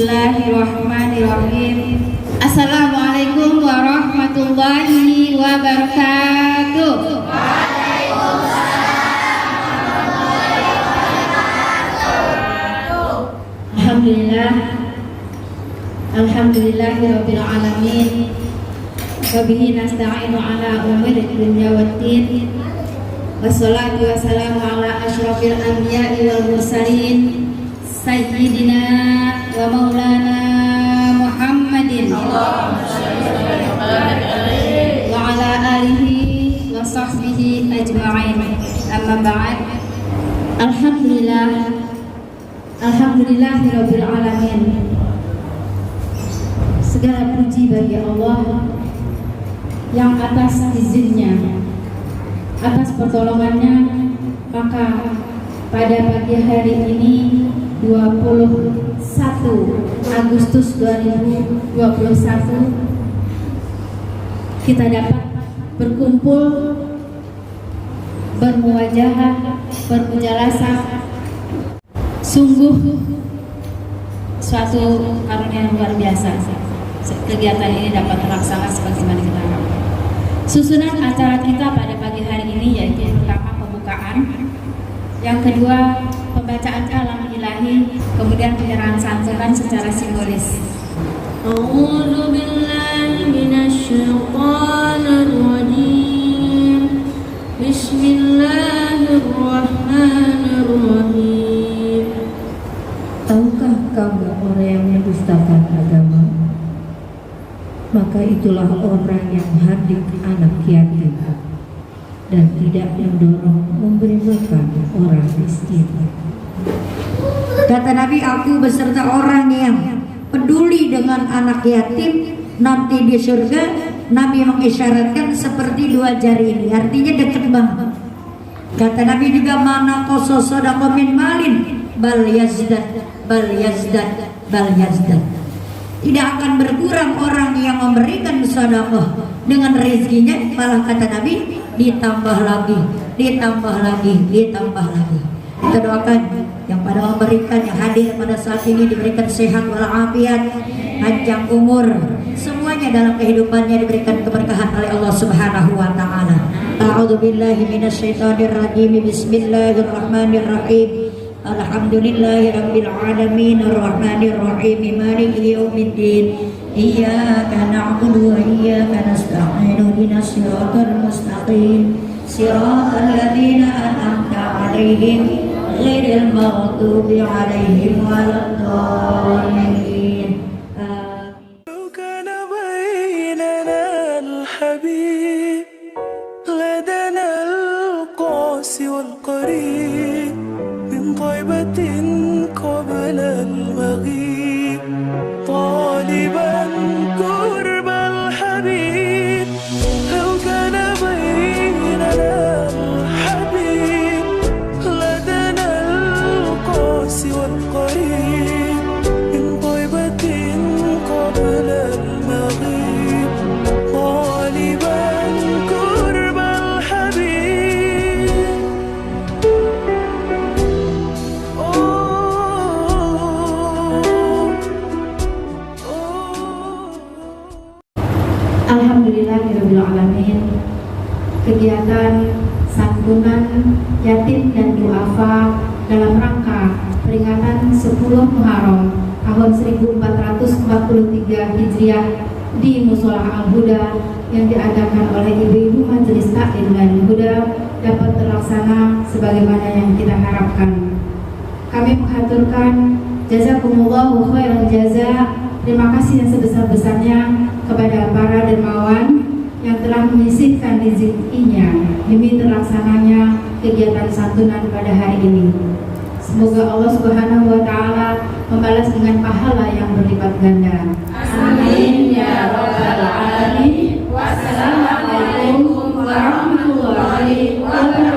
Bismillahirrahmanirrahim. Assalamualaikum warahmatullahi wabarakatuh. Alhamdulillahirabbil alamin. Wa bihi nasta'inu ala umuri dunya waddin. Wassalatu wassalamu ala asyrafil anbiya'i wal mursalin sayyidina wa maulana Muhammadin wa ala alihi wa sahbihi ajma'in. Amma ba'd. Alhamdulillahirabbil alamin. Segala puji bagi Allah yang atas izinnya, atas pertolongannya, maka pada pagi hari ini 21 Agustus 2021 kita dapat berkumpul, bermuwajahah, bermujalasah. Sungguh suatu karunia yang luar biasa. Kegiatan ini dapat terlaksana sebagaimana kita harapkan. Susunan acara kita pada pagi hari ini yaitu yang pertama pembukaan, yang kedua pembacaan kalam ilahi, kemudian penyerahan santunan secara simbolis. A'udzu billahi minasyaitonir rajim. Bismillahirrahmanirrahim. Tahukah kamu orang yang mendustakan agama? Maka itulah orang yang hadir anak yatim dan tidak mendorong memberi makan orang miskin. Kata Nabi, aku beserta orang yang peduli dengan anak yatim nanti di surga. Nabi mengisyaratkan seperti dua jari ini, artinya dekat banget. Kata Nabi juga, mana koso sodaqah min malin bal yazdad bal yazdad bal yazdad. Tidak akan berkurang orang yang memberikan sedekah dengan rezekinya, malah kata Nabi ditambah lagi, ditambah lagi, ditambah lagi. Kita doakan yang pada memberikan, yang hadir pada saat ini diberikan sehat walafiat, panjang umur, semuanya dalam kehidupannya diberikan keberkahan oleh Allah Subhanahu wa taala. A'udzu billahi minasyaitonir rajim. Bismillahirrahmanirrahim. Alhamdulillahirabbil alamin arrahmanir rahim maliki yaumiddin iyyaka na'budu wa iyyaka nasta'in ihdinas siratal mustaqim siratal ladzina an'amta 'alaihim ghairil maghdubi 'alaihim waladdallin. طيبة قبل المغيب طالبا قرب الحبيب لو كان بيننا الحبيب لدنا القاسي والقريب من طيبة قبل المغيب طالبا قرب الحبيب. Alhamdulillahirabbil alamin. Kegiatan santunan yatim dan duafa dalam rangka peringatan 10 Muharram tahun 1443 Hijriah di Mushola Al-Huda yang diadakan oleh Ibu-ibu Majelis Taklim dan Huda dapat terlaksana sebagaimana yang kita harapkan. Kami menghaturkan jazakumullahu khairan jaza, terima kasih yang sebesar-besarnya kepada para dermawan yang telah menyisihkan rezekinya demi terlaksananya kegiatan santunan pada hari ini. Semoga Allah Subhanahu wa taala membalas dengan pahala yang berlipat ganda. Amin ya rabbal alamin. Wassalamualaikum warahmatullahi wabarakatuh.